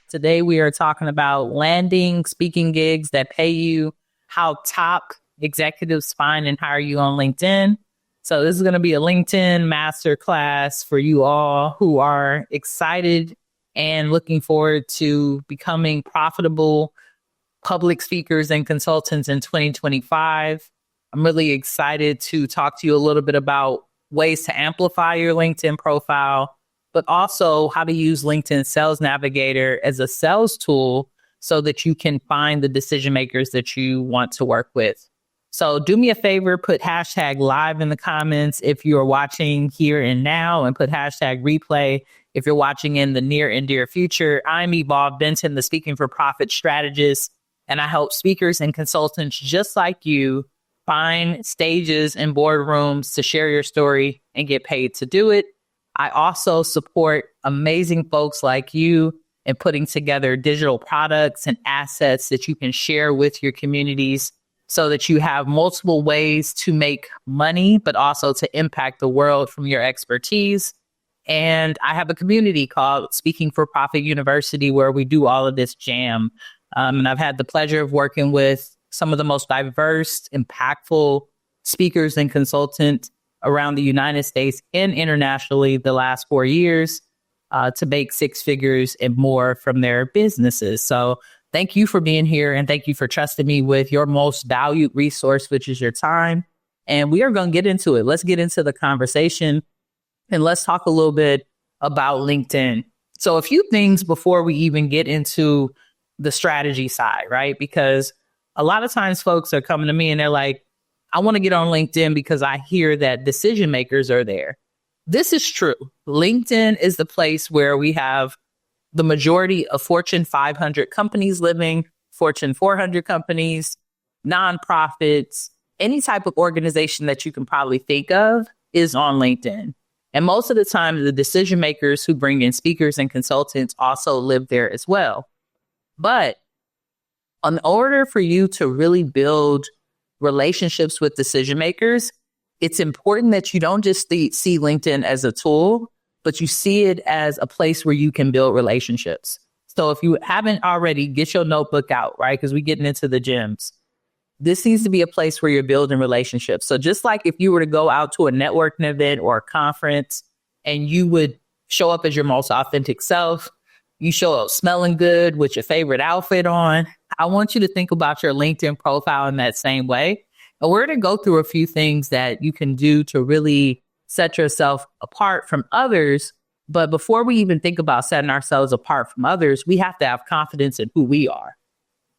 Today, we are talking about landing speaking gigs that pay you, how top executives find and hire you on LinkedIn. So this is going to be a LinkedIn masterclass for you all who are excited and looking forward to becoming profitable public speakers and consultants in 2025. I'm really excited to talk to you a little bit about ways to amplify your LinkedIn profile, but also how to use LinkedIn Sales Navigator as a sales tool so that you can find the decision makers that you want to work with. So do me a favor, put hashtag live in the comments if you're watching here and now, and put hashtag replay if you're watching in the near and dear future. I'm Evolve Benton, the Speaking for Profit strategist, and I help speakers and consultants just like you find stages and boardrooms to share your story and get paid to do it. I also support amazing folks like you in putting together digital products and assets that you can share with your communities so that you have multiple ways to make money, but also to impact the world from your expertise. And I have a community called Speaking for Profit University where we do all of this jam. And I've had the pleasure of working with some of the most diverse, impactful speakers and consultants around the United States and internationally the last 4 years to make six figures and more from their businesses. So thank you for being here, and thank you for trusting me with your most valued resource, which is your time. And we are going to get into it. Let's get into the conversation and let's talk a little bit about LinkedIn. So a few things before we even get into the strategy side, right? Because a lot of times folks are coming to me and they're like, I want to get on LinkedIn because I hear that decision makers are there. This is true. LinkedIn is the place where we have the majority of Fortune 500 companies living, Fortune 400 companies, nonprofits, any type of organization that you can probably think of is on LinkedIn. And most of the time, the decision makers who bring in speakers and consultants also live there as well. But in order for you to really build relationships with decision makers, it's important that you don't just see LinkedIn as a tool, but you see it as a place where you can build relationships. So if you haven't already, get your notebook out, right? Because we're getting into the gems. This needs to be a place where you're building relationships. So just like if you were to go out to a networking event or a conference and you would show up as your most authentic self, you show up smelling good with your favorite outfit on, I want you to think about your LinkedIn profile in that same way. And we're going to go through a few things that you can do to really set yourself apart from others. But before we even think about setting ourselves apart from others, we have to have confidence in who we are.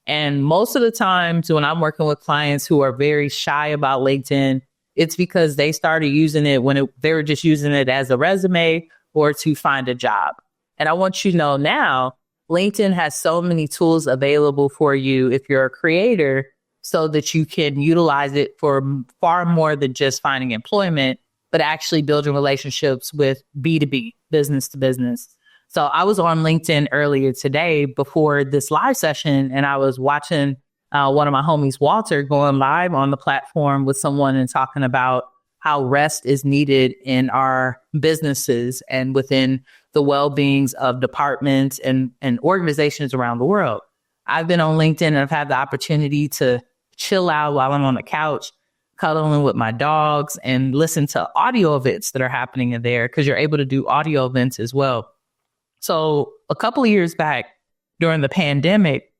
And most of the times when I'm working with clients who are very shy about LinkedIn, it's because they started using it when they were just using it as a resume or to find a job. And I want you to know now, LinkedIn has so many tools available for you if you're a creator so that you can utilize it for far more than just finding employment, but actually building relationships with B2B, business to business. So I was on LinkedIn earlier today before this live session, and I was watching one of my homies, Walter, going live on the platform with someone and talking about how rest is needed in our businesses and within the well-beings of departments and organizations around the world. I've been on LinkedIn and I've had the opportunity to chill out while I'm on the couch, cuddling with my dogs, and listen to audio events that are happening in there because you're able to do audio events as well. So a couple of years back during the pandemic,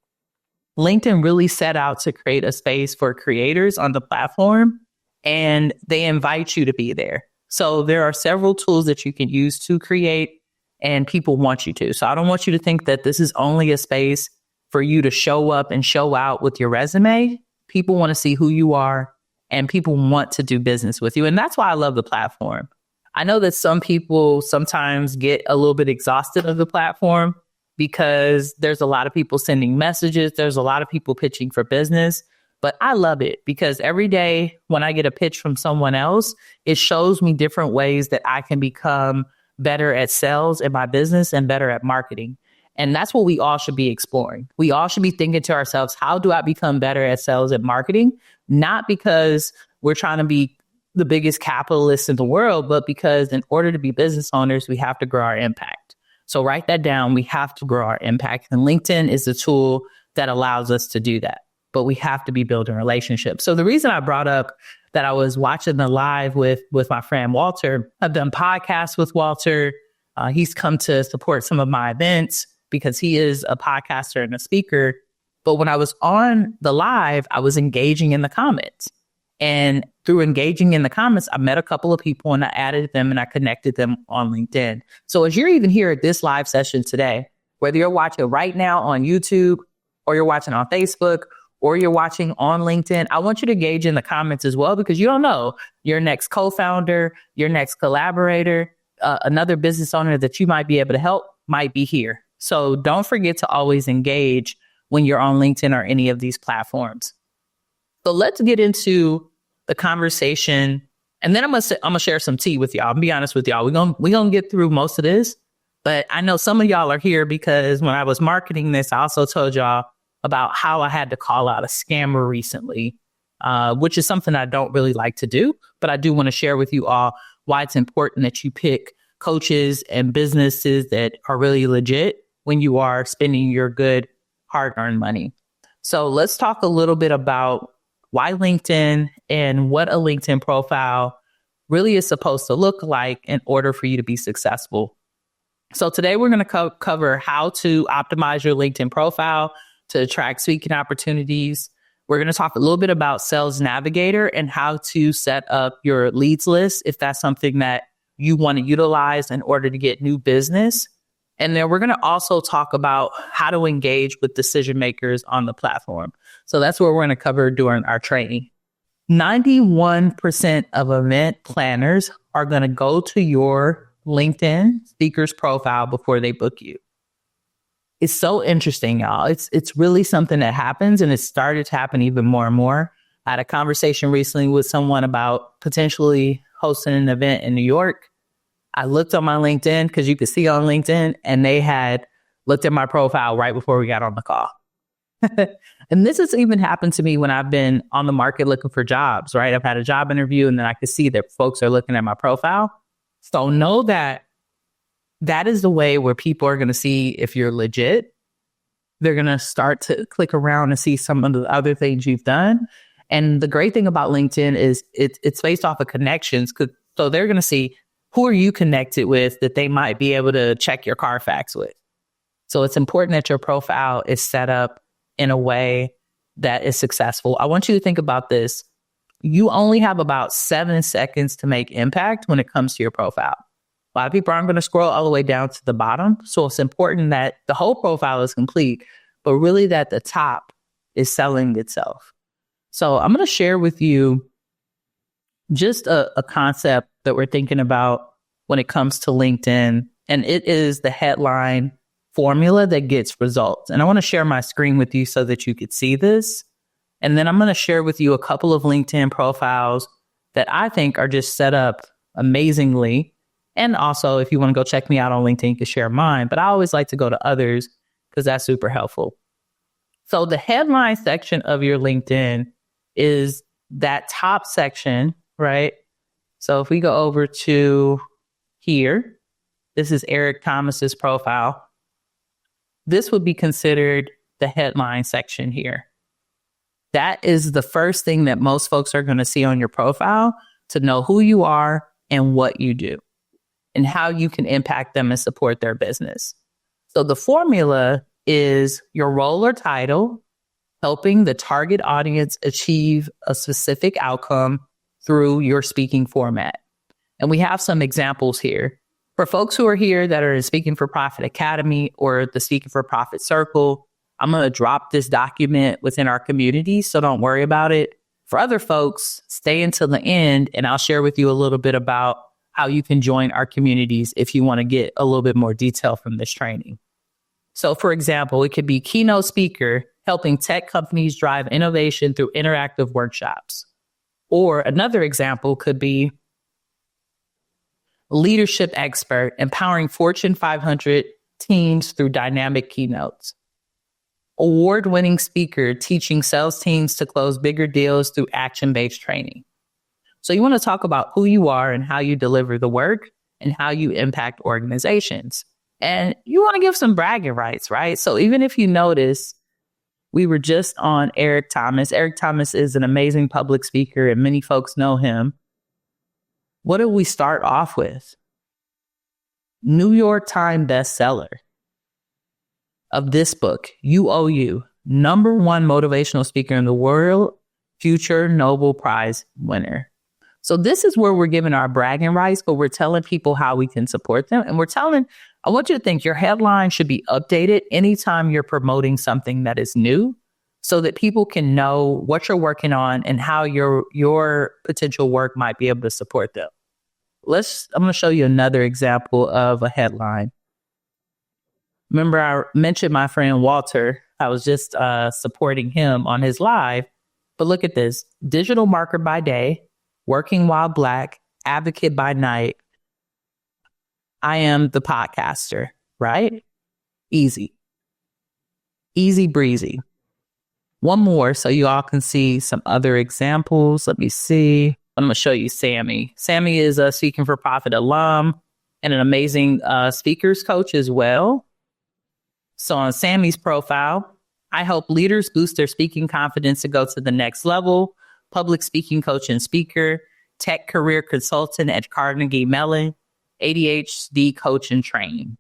LinkedIn really set out to create a space for creators on the platform, and they invite you to be there. So there are several tools that you can use to create, and people want you to. So I don't want you to think that this is only a space for you to show up and show out with your resume. People want to see who you are, and people want to do business with you. And that's why I love the platform. I know that some people sometimes get a little bit exhausted of the platform because there's a lot of people sending messages. There's a lot of people pitching for business. But I love it because every day when I get a pitch from someone else, it shows me different ways that I can become better at sales in my business and better at marketing. And that's what we all should be exploring. We all should be thinking to ourselves, how do I become better at sales and marketing? Not because we're trying to be the biggest capitalists in the world, but because in order to be business owners, we have to grow our impact. So write that down. We have to grow our impact. And LinkedIn is the tool that allows us to do that. But we have to be building relationships. So the reason I brought up that I was watching the live with my friend Walter, I've done podcasts with Walter. He's come to support some of my events because he is a podcaster and a speaker. But when I was on the live, I was engaging in the comments. And through engaging in the comments, I met a couple of people and I added them and I connected them on LinkedIn. So as you're even here at this live session today, whether you're watching right now on YouTube or you're watching on Facebook or you're watching on LinkedIn, I want you to engage in the comments as well, because you don't know your next co-founder, your next collaborator, another business owner that you might be able to help might be here. So don't forget to always engage when you're on LinkedIn or any of these platforms. So let's get into the conversation. And then I'm gonna share some tea with y'all. I'll be honest with y'all. We're gonna get through most of this, but I know some of y'all are here because when I was marketing this, I also told y'all about how I had to call out a scammer recently, which is something I don't really like to do, but I do want to share with you all why it's important that you pick coaches and businesses that are really legit when you are spending your good hard-earned money. So let's talk a little bit about why LinkedIn and what a LinkedIn profile really is supposed to look like in order for you to be successful. So today we're going to cover how to optimize your LinkedIn profile to attract speaking opportunities. We're going to talk a little bit about Sales Navigator and how to set up your leads list if that's something that you want to utilize in order to get new business. And then we're going to also talk about how to engage with decision makers on the platform. So that's what we're going to cover during our training. 91% of event planners are going to go to your LinkedIn speaker's profile before they book you. It's so interesting, y'all. It's really something that happens, and it started to happen even more and more. I had a conversation recently with someone about potentially hosting an event in New York. I looked on my LinkedIn because you could see on LinkedIn, and they had looked at my profile right before we got on the call. And this has even happened to me when I've been on the market looking for jobs, right? I've had a job interview and then I could see that folks are looking at my profile. So know that that is the way where people are going to see if you're legit. They're going to start to click around and see some of the other things you've done. And the great thing about LinkedIn is it's based off of connections. So they're going to see who are you connected with that they might be able to check your Carfax with. So it's important that your profile is set up in a way that is successful. I want you to think about this. You only have about 7 seconds to make impact when it comes to your profile. A lot of people aren't going to scroll all the way down to the bottom. So it's important that the whole profile is complete, but really that the top is selling itself. So I'm going to share with you just a concept that we're thinking about when it comes to LinkedIn, and it is the headline formula that gets results. And I want to share my screen with you so that you could see this. And then I'm going to share with you a couple of LinkedIn profiles that I think are just set up amazingly. And also, if you want to go check me out on LinkedIn, you can share mine. But I always like to go to others because that's super helpful. So the headline section of your LinkedIn is that top section, right? So if we go over to here, this is Eric Thomas's profile. This would be considered the headline section here. That is the first thing that most folks are going to see on your profile to know who you are and what you do and how you can impact them and support their business. So the formula is your role or title, helping the target audience achieve a specific outcome through your speaking format. And we have some examples here. For folks who are here that are in Speaking for Profit Academy or the Speaking for Profit Circle, I'm going to drop this document within our community, so don't worry about it. For other folks, stay until the end, and I'll share with you a little bit about how you can join our communities if you want to get a little bit more detail from this training. So, for example, it could be keynote speaker helping tech companies drive innovation through interactive workshops. Or another example could be leadership expert empowering Fortune 500 teams through dynamic keynotes. Award-winning speaker teaching sales teams to close bigger deals through action-based training. So you want to talk about who you are and how you deliver the work and how you impact organizations. And you want to give some bragging rights, right? So even if you notice, we were just on Eric Thomas. Eric Thomas is an amazing public speaker and many folks know him. What did we start off with? New York Times bestseller of this book, You Owe You, #1 motivational speaker in the world, future Nobel Prize winner. So this is where we're giving our bragging rights, but we're telling people how we can support them. And I want you to think your headline should be updated anytime you're promoting something that is new so that people can know what you're working on and how your potential work might be able to support them. I'm going to show you another example of a headline. Remember, I mentioned my friend Walter. I was just supporting him on his live. But look at this. Digital marketer by day, working while Black, advocate by night. I am the podcaster, right? Easy. Easy breezy. One more so you all can see some other examples. Let me see. I'm going to show you Sammy. Sammy is a Speaking for Profit alum and an amazing speakers coach as well. So on Sammy's profile, I help leaders boost their speaking confidence to go to the next level. Public speaking coach and speaker, tech career consultant at Carnegie Mellon, ADHD coach and training.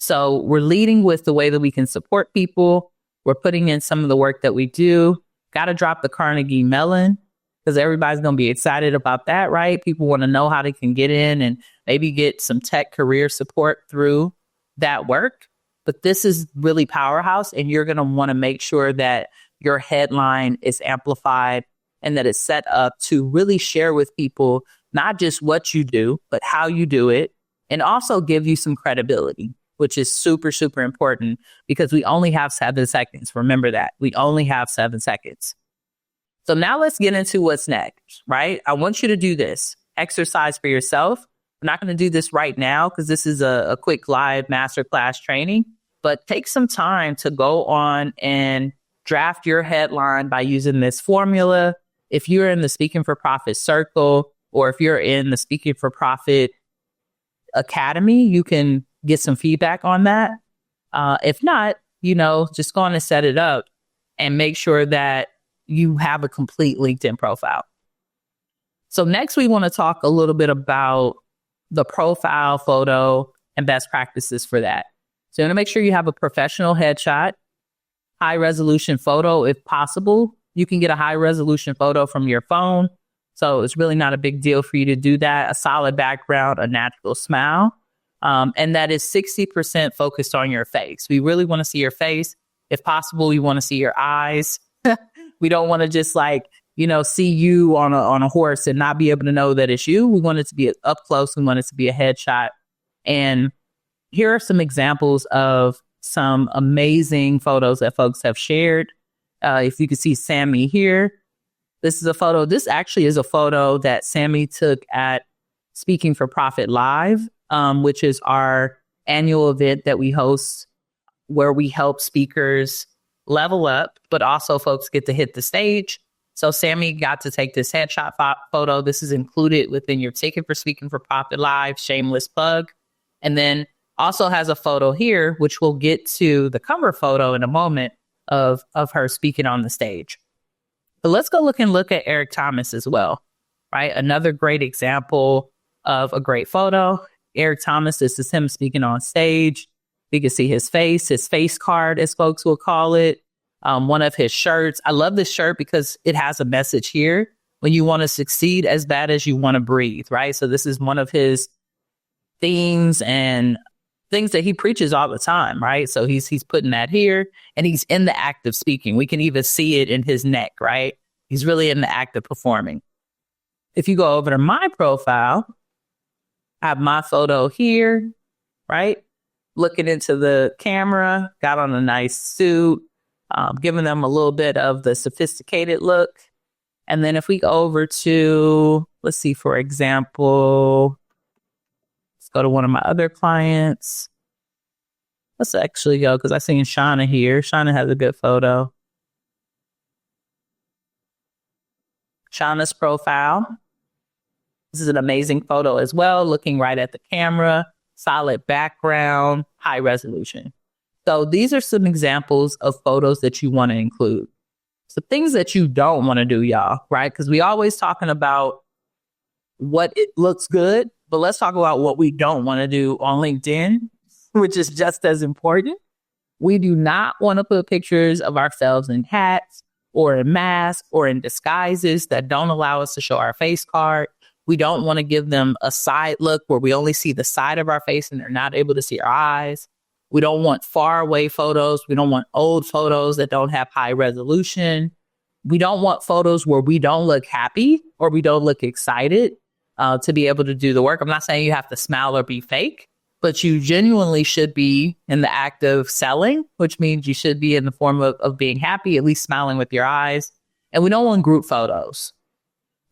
So we're leading with the way that we can support people. We're putting in some of the work that we do. Got to drop the Carnegie Mellon because everybody's going to be excited about that, right? People want to know how they can get in and maybe get some tech career support through that work. But this is really powerhouse, and you're going to want to make sure that your headline is amplified and that it's set up to really share with people not just what you do, but how you do it, and also give you some credibility, which is super, super important because we only have 7 seconds. Remember that. We only have 7 seconds. So now let's get into what's next, right? I want you to do this exercise for yourself. I'm not going to do this right now because this is a quick live masterclass training, but take some time to go on and draft your headline by using this formula. If you're in the Speaking for Profit circle, or if you're in the Speaking for Profit Academy, you can get some feedback on that. If not, just go on and set it up and make sure that you have a complete LinkedIn profile. So next, we want to talk a little bit about the profile photo and best practices for that. So you want to make sure you have a professional headshot, high resolution photo if possible. You can get a high resolution photo from your phone. So it's really not a big deal for you to do that. A solid background, a natural smile. And that is 60% focused on your face. We really want to see your face. If possible, we want to see your eyes. We don't want to just see you on a horse and not be able to know that it's you. We want it to be up close. We want it to be a headshot. And here are some examples of some amazing photos that folks have shared. If you can see Sammy here, this is a photo. This actually is a photo that Sammy took at Speaking for Profit Live, which is our annual event that we host where we help speakers level up, but also folks get to hit the stage. So Sammy got to take this headshot photo. This is included within your ticket for Speaking for Profit Live, shameless plug. And then also has a photo here, which we'll get to the cover photo in a moment of her speaking on the stage. But let's go look at Eric Thomas as well, right? Another great example of a great photo. Eric Thomas, this is him speaking on stage. You can see his face card, as folks will call it. One of his shirts. I love this shirt because it has a message here. When you want to succeed as bad as you want to breathe, right? So this is one of his themes and things that he preaches all the time, right? So he's putting that here, and he's in the act of speaking. We can even see it in his neck, right? He's really in the act of performing. If you go over to my profile, I have my photo here, right? Looking into the camera, got on a nice suit, giving them a little bit of the sophisticated look. And then if we go over to, let's see, for example, let's go to one of my other clients. Let's actually go, because I seen Shauna here. Shauna has a good photo. Shauna's profile. This is an amazing photo as well, looking right at the camera. solid background, high resolution. So these are some examples of photos that you want to include. So things that you don't want to do, y'all, right? Because we always talking about what it looks good, but let's talk about what we don't want to do on LinkedIn, which is just as important. We do not want to put pictures of ourselves in hats or in masks or in disguises that don't allow us to show our face card. We don't want to give them a side look where we only see the side of our face and they're not able to see our eyes. We don't want far away photos. We don't want old photos that don't have high resolution. We don't want photos where we don't look happy or we don't look excited to be able to do the work. I'm not saying you have to smile or be fake, but you genuinely should be in the act of selling, which means you should be in the form of being happy, at least smiling with your eyes. And we don't want group photos.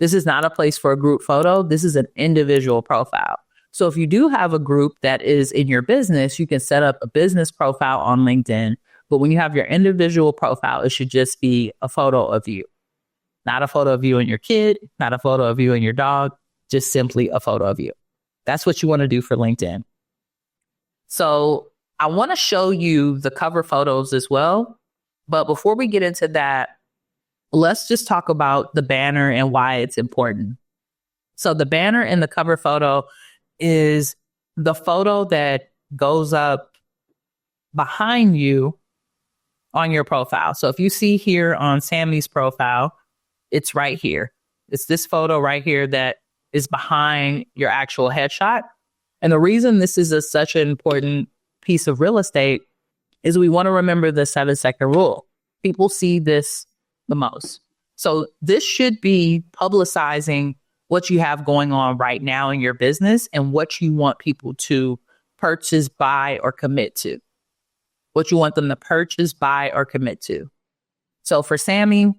This is not a place for a group photo. This is an individual profile. So if you do have a group that is in your business, you can set up a business profile on LinkedIn. But when you have your individual profile, it should just be a photo of you. Not a photo of you and your kid, not a photo of you and your dog, just simply a photo of you. That's what you want to do for LinkedIn. So I want to show you the cover photos as well. But before we get into that, let's just talk about the banner and why it's important. So the banner in the cover photo is the photo that goes up behind you on your profile. So if you see here on Sammy's profile, it's right here. It's this photo right here that is behind your actual headshot. And the reason this is such an important piece of real estate is we want to remember the 7-second rule. People see this the most. So this should be publicizing what you have going on right now in your business and what you want people to purchase, buy, or commit to. What you want them to purchase, buy, or commit to. So for Sammy,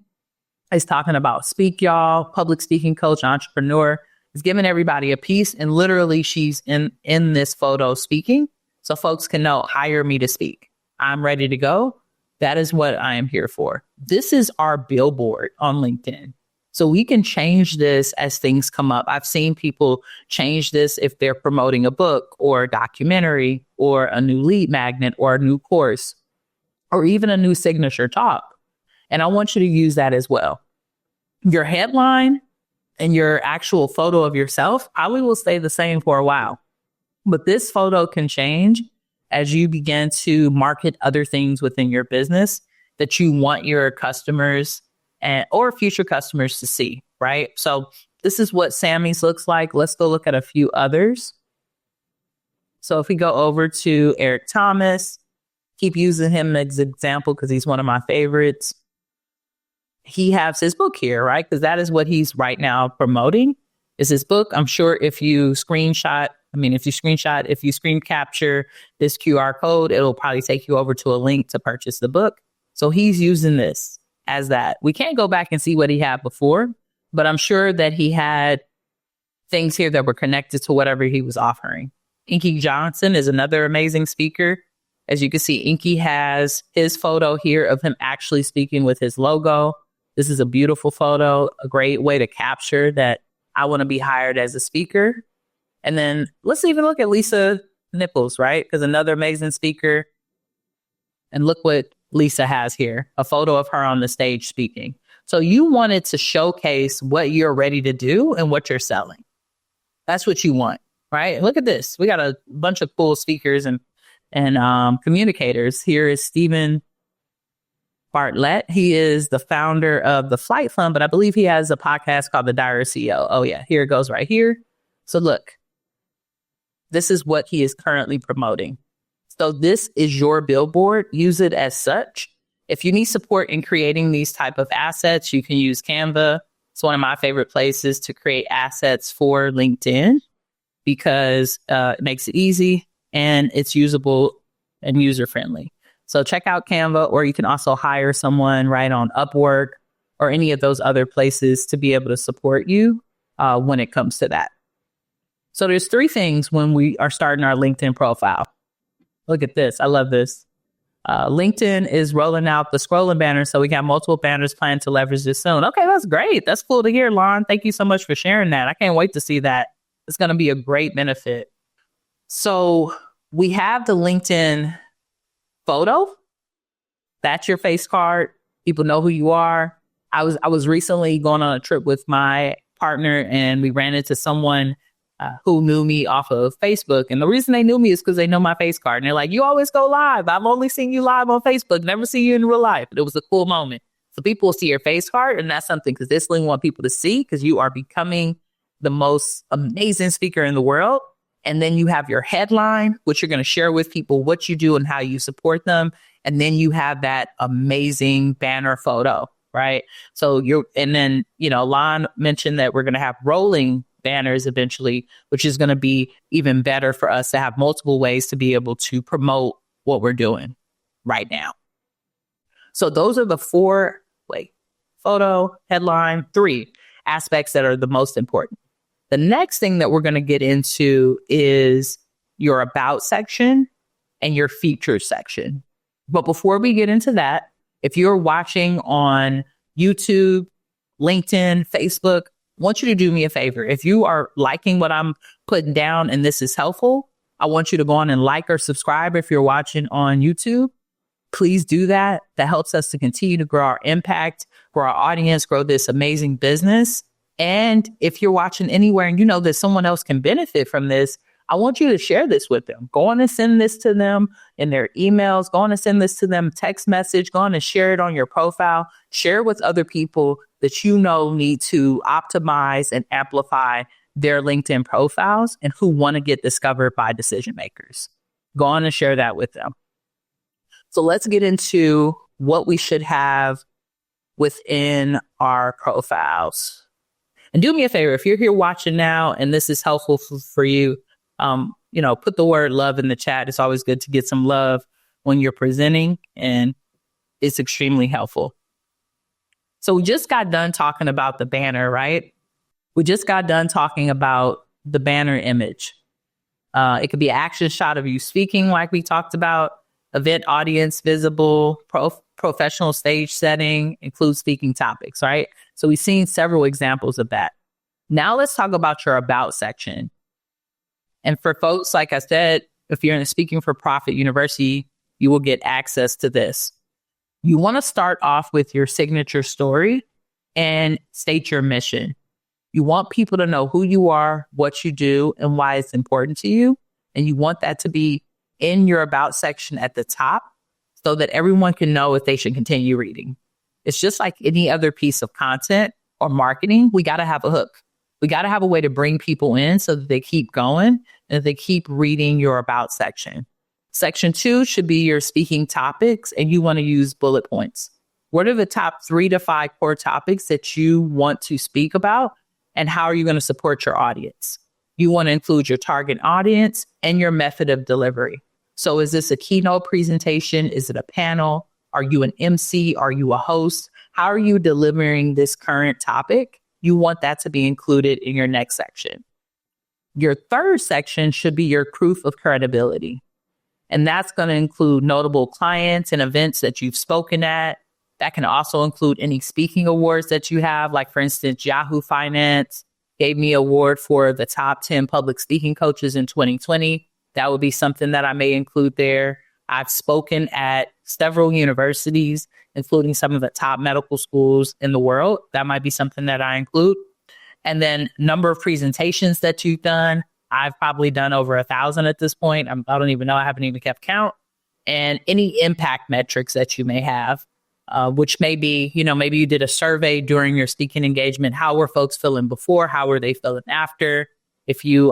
he's talking about speak, y'all, public speaking coach, entrepreneur. He's giving everybody a piece, and literally she's in this photo speaking. So folks can know, hire me to speak. I'm ready to go. That is what I am here for. This is our billboard on LinkedIn. So we can change this as things come up. I've seen people change this if they're promoting a book or a documentary or a new lead magnet or a new course or even a new signature talk. And I want you to use that as well. Your headline and your actual photo of yourself probably will stay the same for a while. But this photo can change as you begin to market other things within your business that you want your customers or future customers to see, right? So this is what Sammy's looks like. Let's go look at a few others. So if we go over to Eric Thomas, keep using him as an example because he's one of my favorites. He has his book here, right? Because that is what he's right now promoting is his book. I'm sure if you screen capture this QR code, it'll probably take you over to a link to purchase the book. So he's using this as that. We can't go back and see what he had before, but I'm sure that he had things here that were connected to whatever he was offering. Inky Johnson is another amazing speaker. As you can see, Inky has his photo here of him actually speaking with his logo. This is a beautiful photo, a great way to capture that I want to be hired as a speaker. And then let's even look at Lisa Nichols, right? Because another amazing speaker. And look what Lisa has here, a photo of her on the stage speaking. So you wanted to showcase what you're ready to do and what you're selling. That's what you want, right? Look at this. We got a bunch of cool speakers and communicators. Here is Stephen Bartlett. He is the founder of the Flight Fund, but I believe he has a podcast called The Diary CEO. Oh yeah, here it goes right here. So look, this is what he is currently promoting. So this is your billboard. Use it as such. If you need support in creating these type of assets, you can use Canva. It's one of my favorite places to create assets for LinkedIn because it makes it easy and it's usable and user-friendly. So check out Canva, or you can also hire someone right on Upwork or any of those other places to be able to support you when it comes to that. So there's 3 things when we are starting our LinkedIn profile. Look at this. I love this. LinkedIn is rolling out the scrolling banner. So we got multiple banners planned to leverage this soon. Okay, that's great. That's cool to hear, Lon. Thank you so much for sharing that. I can't wait to see that. It's going to be a great benefit. So we have the LinkedIn photo. That's your face card. People know who you are. I was recently going on a trip with my partner and we ran into someone who knew me off of Facebook. And the reason they knew me is because they know my face card. And they're like, you always go live. I've only seen you live on Facebook, never seen you in real life. But it was a cool moment. So people will see your face card. And that's something because this link want people to see because you are becoming the most amazing speaker in the world. And then you have your headline, which you're going to share with people what you do and how you support them. And then you have that amazing banner photo, right? So Lon mentioned that we're going to have rolling banners eventually, which is going to be even better for us to have multiple ways to be able to promote what we're doing right now. So those are the photo, headline, 3 aspects that are the most important. The next thing that we're going to get into is your about section and your features section. But before we get into that, if you're watching on YouTube, LinkedIn, Facebook, I want you to do me a favor. If you are liking what I'm putting down and this is helpful, I want you to go on and like or subscribe if you're watching on YouTube. Please do that. That helps us to continue to grow our impact, grow our audience, grow this amazing business. And if you're watching anywhere and you know that someone else can benefit from this, I want you to share this with them. Go on and send this to them in their emails. Go on and send this to them text message. Go on and share it on your profile. Share it with other people that you know need to optimize and amplify their LinkedIn profiles and who want to get discovered by decision makers. Go on and share that with them. So let's get into what we should have within our profiles. And do me a favor, if you're here watching now and this is helpful for you, put the word love in the chat. It's always good to get some love when you're presenting, and it's extremely helpful. So we just got done talking about the banner, right? We just got done talking about the banner image. It could be an action shot of you speaking like we talked about, event audience visible, professional stage setting, include speaking topics, right? So we've seen several examples of that. Now let's talk about your about section. And for folks, like I said, if you're in the Speaking for Profit University, you will get access to this. You want to start off with your signature story and state your mission. You want people to know who you are, what you do, and why it's important to you. And you want that to be in your about section at the top so that everyone can know if they should continue reading. It's just like any other piece of content or marketing. We got to have a hook. We got to have a way to bring people in so that they keep going and they keep reading your about section. Section 2 should be your speaking topics, and you want to use bullet points. What are the top 3 to 5 core topics that you want to speak about, and how are you going to support your audience? You want to include your target audience and your method of delivery. So is this a keynote presentation? Is it a panel? Are you an MC? Are you a host? How are you delivering this current topic? You want that to be included in your next section. Your third section should be your proof of credibility. And that's going to include notable clients and events that you've spoken at. That can also include any speaking awards that you have. Like, for instance, Yahoo Finance gave me an award for the top 10 public speaking coaches in 2020. That would be something that I may include there. I've spoken at several universities, including some of the top medical schools in the world. That might be something that I include. And then number of presentations that you've done. I've probably done over 1,000 at this point. I don't even know. I haven't even kept count. And any impact metrics that you may have, which may be, maybe you did a survey during your speaking engagement. How were folks feeling before? How were they feeling after? If you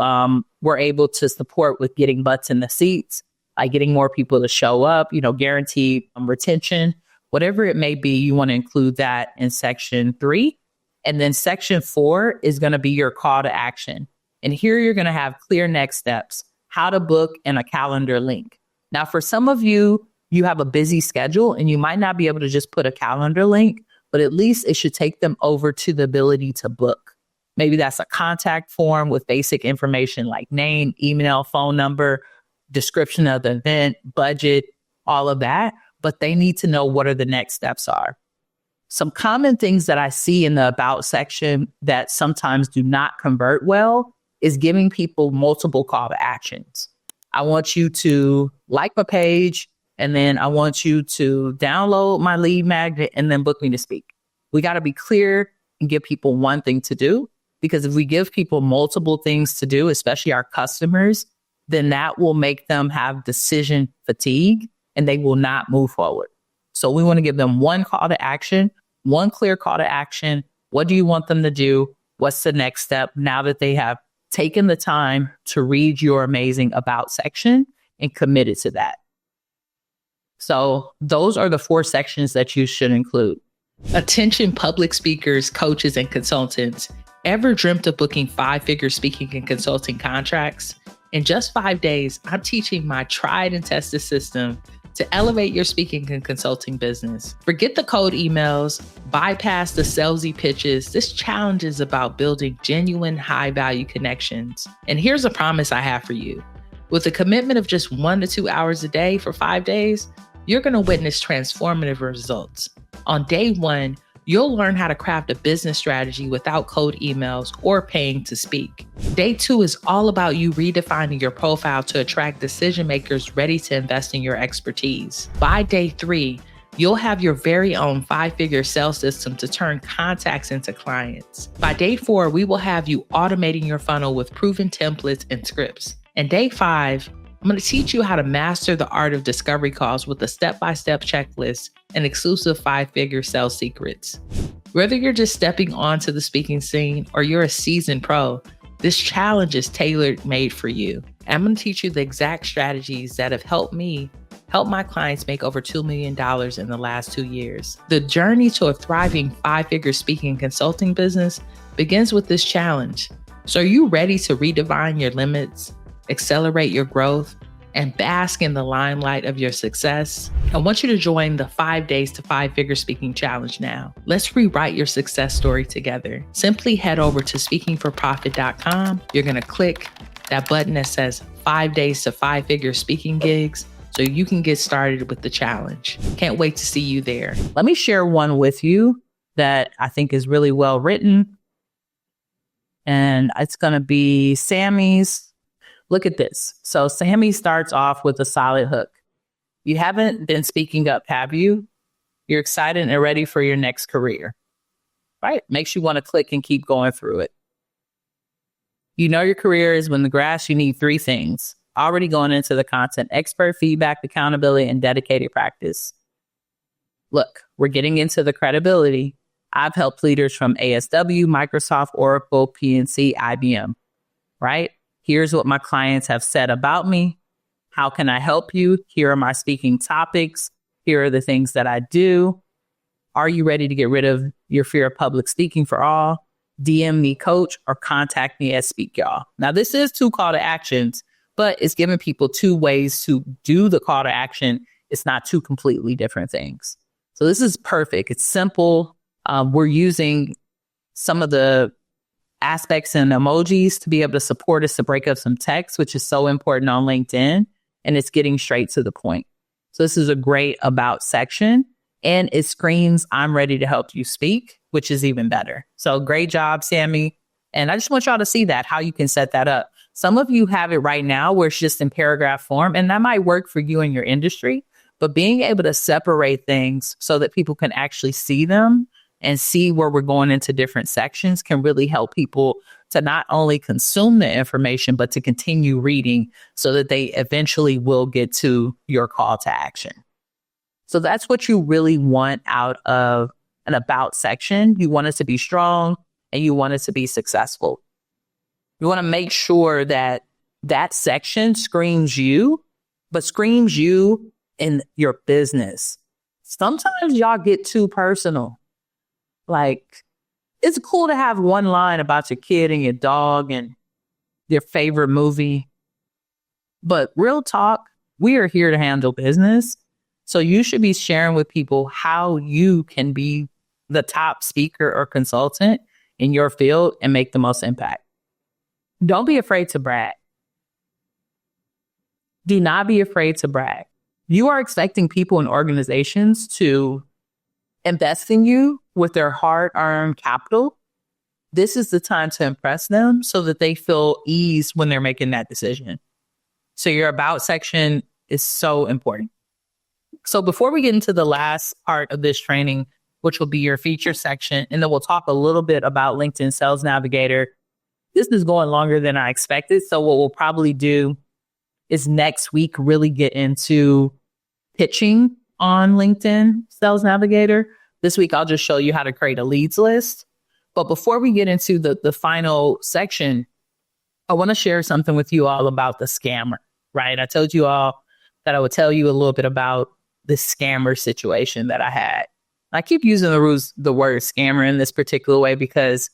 were able to support with getting butts in the seats, like getting more people to show up, guaranteed retention, whatever it may be, you want to include that in section 3. And then section 4 is going to be your call to action. And here you're going to have clear next steps, how to book, and a calendar link. Now, for some of you, you have a busy schedule and you might not be able to just put a calendar link, but at least it should take them over to the ability to book. Maybe that's a contact form with basic information like name, email, phone number, description of the event, budget, all of that. But they need to know what are the next steps are. Some common things that I see in the about section that sometimes do not convert well is giving people multiple call to actions. I want you to like my page, and then I want you to download my lead magnet and then book me to speak. We got to be clear and give people one thing to do, because if we give people multiple things to do, especially our customers, then that will make them have decision fatigue and they will not move forward. So we want to give them one call to action, one clear call to action. What do you want them to do? What's the next step now that they have taken the time to read your amazing about section and committed to that? So those are the 4 sections that you should include. Attention public speakers, coaches, and consultants. Ever dreamt of booking 5-figure speaking and consulting contracts? In just 5 days, I'm teaching my tried and tested system to elevate your speaking and consulting business. Forget the cold emails, bypass the salesy pitches. This challenge is about building genuine high-value connections. And here's a promise I have for you. With a commitment of just 1 to 2 hours a day for 5 days, you're going to witness transformative results. On day 1, you'll learn how to craft a business strategy without cold emails or paying to speak. Day 2 is all about you redefining your profile to attract decision makers ready to invest in your expertise. By day 3, you'll have your very own 5-figure sales system to turn contacts into clients. By day 4, we will have you automating your funnel with proven templates and scripts. And day 5, I'm going to teach you how to master the art of discovery calls with a step-by-step checklist and exclusive 5-figure sales secrets. Whether you're just stepping onto the speaking scene or you're a seasoned pro, this challenge is tailor-made for you. I'm going to teach you the exact strategies that have helped me help my clients make over $2 million in the last 2 years. The journey to a thriving 5-figure speaking and consulting business begins with this challenge. So are you ready to redefine your limits, accelerate your growth, and bask in the limelight of your success? I want you to join the 5 Days to 5-Figure Speaking Challenge now. Let's rewrite your success story together. Simply head over to speakingforprofit.com. You're going to click that button that says 5 Days to 5-Figure Speaking Gigs so you can get started with the challenge. Can't wait to see you there. Let me share one with you that I think is really well written. And it's going to be Sammy's. Look at this. So Sammy starts off with a solid hook. You haven't been speaking up, have you? You're excited and ready for your next career, right? Makes you want to click and keep going through it. You know your career is when the grass, you need 3 things. Already going into the content: expert feedback, accountability, and dedicated practice. Look, we're getting into the credibility. I've helped leaders from ASW, Microsoft, Oracle, PNC, IBM, right? Here's what my clients have said about me. How can I help you? Here are my speaking topics. Here are the things that I do. Are you ready to get rid of your fear of public speaking for all? DM me, coach, or contact me at Speak Y'all. Now, this is 2 call to actions, but it's giving people 2 ways to do the call to action. It's not 2 completely different things. So this is perfect. It's simple. We're using some of the aspects and emojis to be able to support us to break up some text, which is so important on LinkedIn. And it's getting straight to the point. So this is a great about section, and it screams, I'm ready to help you speak, which is even better. So great job, Sammy. And I just want y'all to see that, how you can set that up. Some of you have it right now where it's just in paragraph form, and that might work for you in your industry, but being able to separate things so that people can actually see them and see where we're going into different sections can really help people to not only consume the information, but to continue reading so that they eventually will get to your call to action. So that's what you really want out of an about section. You want it to be strong and you want it to be successful. You want to make sure that that section screams you, but screams you in your business. Sometimes y'all get too personal. Like, it's cool to have one line about your kid and your dog and your favorite movie. But real talk, we are here to handle business. So you should be sharing with people how you can be the top speaker or consultant in your field and make the most impact. Don't be afraid to brag. Do not be afraid to brag. You are expecting people and organizations to invest in you with their hard-earned capital. This is the time to impress them so that they feel ease when they're making that decision. So your about section is so important. So before we get into the last part of this training, which will be your feature section, and then we'll talk a little bit about LinkedIn Sales Navigator. This is going longer than I expected. So what we'll probably do is next week really get into pitching on LinkedIn Sales Navigator. This week, I'll just show you how to create a leads list. But before we get into the final section, I want to share something with you all about the scammer, right? I told you all that I would tell you a little bit about the scammer situation that I had. I keep using the word scammer in this particular way because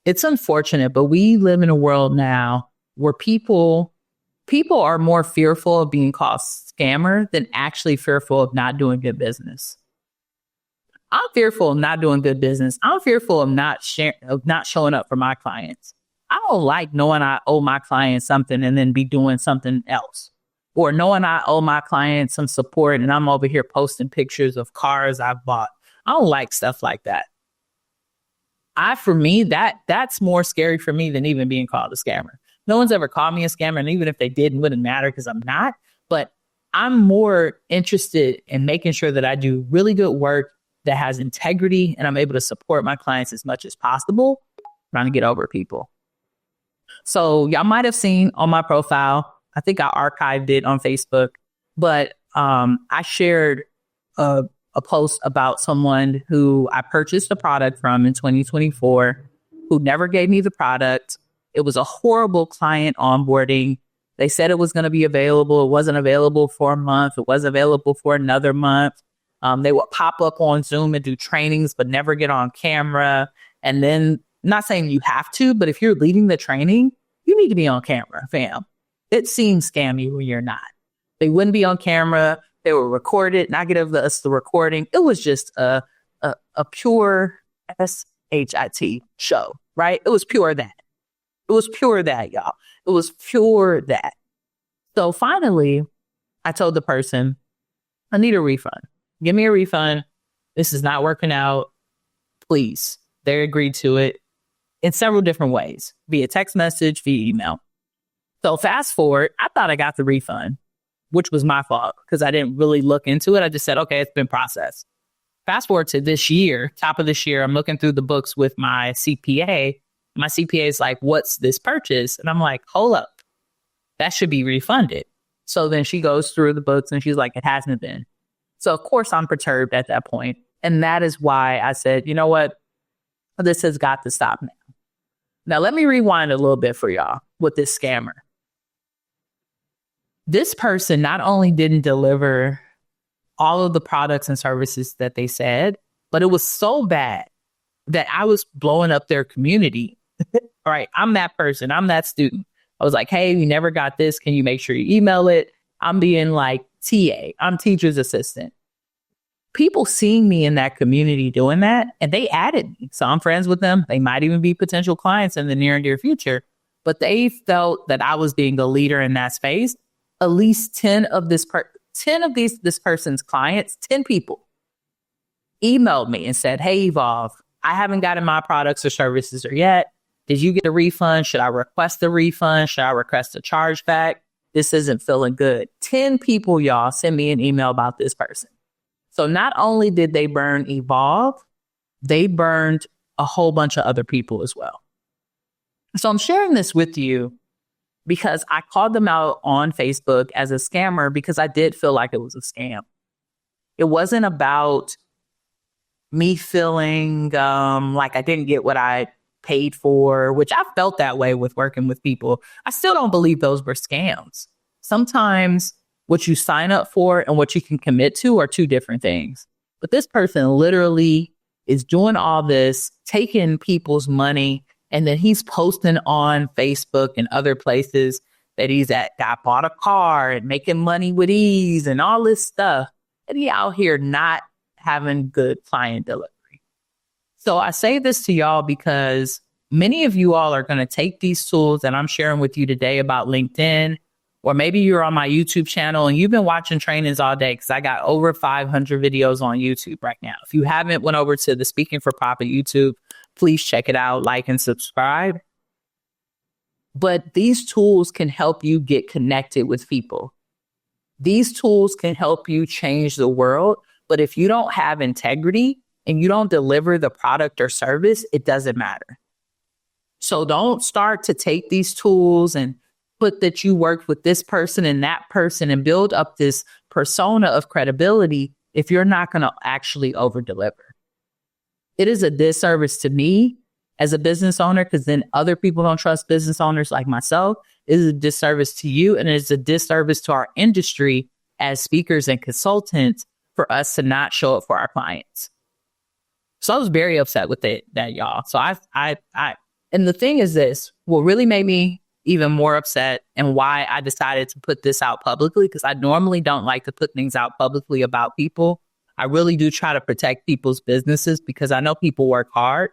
it's unfortunate, but we live in a world now where people are more fearful of being called scammer than actually fearful of not doing good business. I'm fearful of not doing good business. I'm fearful of not showing up for my clients. I don't like knowing I owe my client something and then be doing something else, or knowing I owe my client some support and I'm over here posting pictures of cars I've bought. I don't like stuff like that. For me, that's more scary for me than even being called a scammer. No one's ever called me a scammer, and even if they did, it wouldn't matter because I'm not. But I'm more interested in making sure that I do really good work that has integrity and I'm able to support my clients as much as possible, trying to get over people. So y'all might have seen on my profile, I think I archived it on Facebook, but I shared a post about someone who I purchased a product from in 2024 who never gave me the product. It was a horrible client onboarding. They said it was going to be available. It wasn't available for a month. It was available for another month. They would pop up on Zoom and do trainings, but never get on camera. And then, not saying you have to, but if you're leading the training, you need to be on camera, fam. It seems scammy when you're not. They wouldn't be on camera. They were recorded, not give us the recording. It was just a pure SHIT show, right? It was pure that. It was pure that, y'all. It was pure that. So finally, I told the person, I need a refund. Give me a refund. This is not working out. Please. They agreed to it in several different ways, via text message, via email. So fast forward, I thought I got the refund, which was my fault because I didn't really look into it. I just said, okay, it's been processed. Fast forward to this year, top of this year, I'm looking through the books with my CPA. My CPA is like, what's this purchase? And I'm like, hold up, that should be refunded. So then she goes through the books and she's like, it hasn't been. So of course I'm perturbed at that point. And that is why I said, you know what? This has got to stop now. Now let me rewind a little bit for y'all with this scammer. This person not only didn't deliver all of the products and services that they said, but it was so bad that I was blowing up their community. All right, I'm that person. I'm that student. I was like, hey, you never got this. Can you make sure you email it? I'm being like TA. I'm teacher's assistant. People seeing me in that community doing that, and they added me. So I'm friends with them. They might even be potential clients in the near and dear future. But they felt that I was being a leader in that space. At least 10 of this person's clients, 10 people emailed me and said, hey, Evolve, I haven't gotten my products or services yet. Did you get a refund? Should I request a refund? Should I request a chargeback? This isn't feeling good. 10 people, y'all, sent me an email about this person. So not only did they burn Evolve, they burned a whole bunch of other people as well. So I'm sharing this with you because I called them out on Facebook as a scammer because I did feel like it was a scam. It wasn't about me feeling like I didn't get what I paid for, which I felt that way with working with people. I still don't believe those were scams. Sometimes what you sign up for and what you can commit to are two different things. But this person literally is doing all this, taking people's money, and then he's posting on Facebook and other places that he's got bought a car and making money with ease and all this stuff. And he out here not having good client delivery. So I say this to y'all because many of you all are going to take these tools that I'm sharing with you today about LinkedIn, or maybe you're on my YouTube channel and you've been watching trainings all day because I got over 500 videos on YouTube right now. If you haven't went over to the Speaking for Profit YouTube, please check it out, like and subscribe. But these tools can help you get connected with people. These tools can help you change the world. But if you don't have integrity and you don't deliver the product or service, it doesn't matter. So don't start to take these tools and put that you worked with this person and that person and build up this persona of credibility if you're not going to actually over deliver. It is a disservice to me as a business owner, because then other people don't trust business owners like myself. It is a disservice to you, and it's a disservice to our industry as speakers and consultants for us to not show up for our clients. So I was very upset with that, y'all. So and the thing is this, what really made me even more upset and why I decided to put this out publicly, because I normally don't like to put things out publicly about people. I really do try to protect people's businesses because I know people work hard.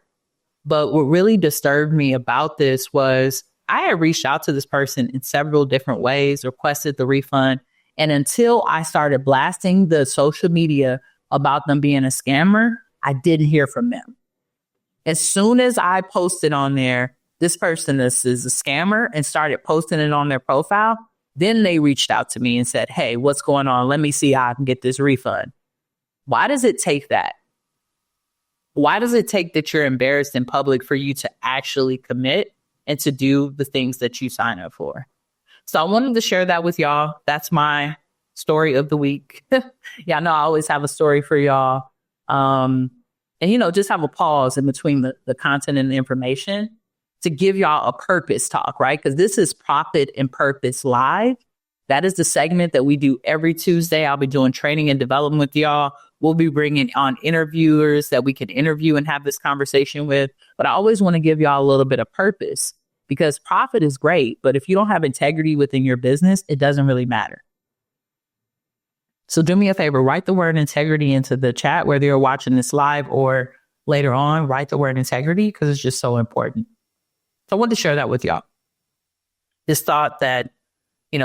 But what really disturbed me about this was I had reached out to this person in several different ways, requested the refund. And until I started blasting the social media about them being a scammer, I didn't hear from them. As soon as I posted on there, this person is a scammer, and started posting it on their profile, then they reached out to me and said, hey, what's going on? Let me see how I can get this refund. Why does it take that? Why does it take that you're embarrassed in public for you to actually commit and to do the things that you sign up for? So I wanted to share that with y'all. That's my story of the week. Yeah, I know I always have a story for y'all. And, just have a pause in between the content and the information to give y'all a purpose talk, right? Because this is Profit and Purpose Live. That is the segment that we do every Tuesday. I'll be doing training and development with y'all. We'll be bringing on interviewers that we can interview and have this conversation with. But I always want to give y'all a little bit of purpose, because profit is great. But if you don't have integrity within your business, it doesn't really matter. So do me a favor, write the word integrity into the chat, whether you're watching this live or later on, write the word integrity, because it's just so important. So I wanted to share that with y'all. This thought that,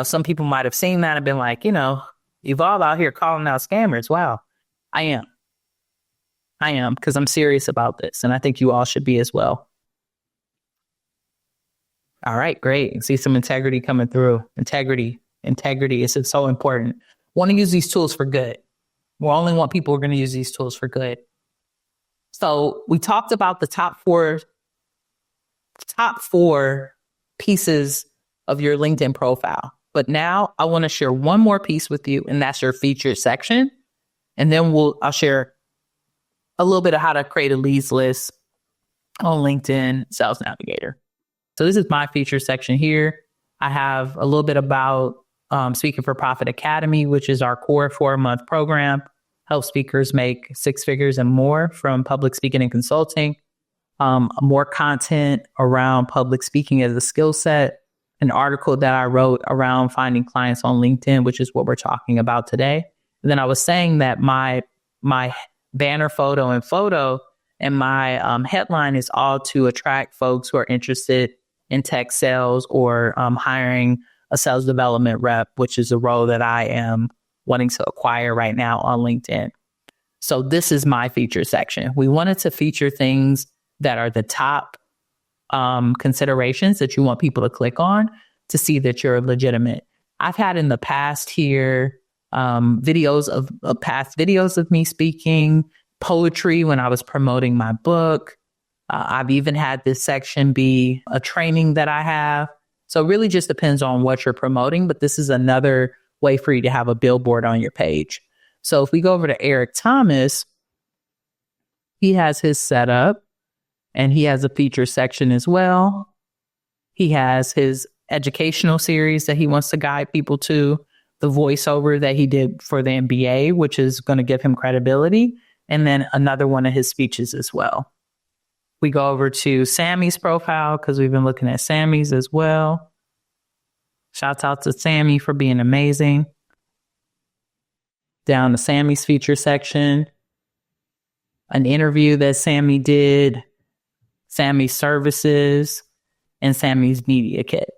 some people might have seen that and been like, you've all out here calling out scammers. Wow. I am, because I'm serious about this, and I think you all should be as well. All right, great. See some integrity coming through. Integrity is so important. Want to use these tools for good. We only want people who are going to use these tools for good. So we talked about the top four pieces of your LinkedIn profile. But now I want to share one more piece with you, and that's your featured section. And then I'll share a little bit of how to create a leads list on LinkedIn Sales Navigator. So this is my feature section here. I have a little bit about Speaking for Profit Academy, which is our core 4-month program. Help speakers make 6 figures and more from public speaking and consulting. More content around public speaking as a skill set. An article that I wrote around finding clients on LinkedIn, which is what we're talking about today. And then I was saying that my banner photo and my headline is all to attract folks who are interested in tech sales or hiring a sales development rep, which is a role that I am wanting to acquire right now on LinkedIn. So this is my feature section. We wanted to feature things that are the top considerations that you want people to click on to see that you're legitimate. I've had in the past here videos of me speaking, poetry when I was promoting my book. I've even had this section be a training that I have. So it really just depends on what you're promoting, but this is another way for you to have a billboard on your page. So if we go over to Eric Thomas, he has his setup and he has a feature section as well. He has his educational series that he wants to guide people to, the voiceover that he did for the MBA, which is going to give him credibility, and then another one of his speeches as well. We go over to Sammy's profile because we've been looking at Sammy's as well. Shouts out to Sammy for being amazing. Down to Sammy's feature section, an interview that Sammy did, Sammy's services, and Sammy's media kit.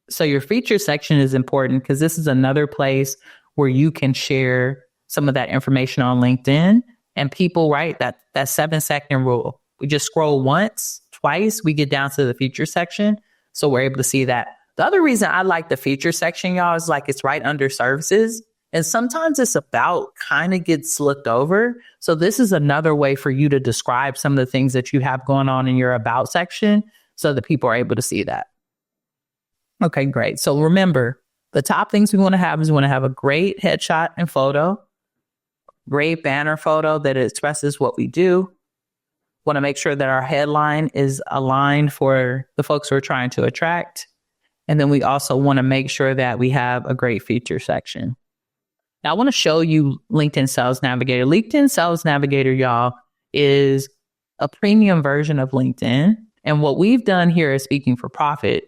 So your feature section is important because this is another place where you can share some of that information on LinkedIn, and people, right? That 7-second rule. We just scroll once, twice, we get down to the feature section. So we're able to see that. The other reason I like the feature section, y'all, is like it's right under services. And sometimes it's about kind of gets looked over. So this is another way for you to describe some of the things that you have going on in your about section so that people are able to see that. Okay, great. So remember, the top things we want to have is we want to have a great headshot and photo, great banner photo that expresses what we do. Want to make sure that our headline is aligned for the folks we're trying to attract. And then we also want to make sure that we have a great feature section. Now, I want to show you LinkedIn Sales Navigator. LinkedIn Sales Navigator, y'all, is a premium version of LinkedIn. And what we've done here at Speaking for Profit,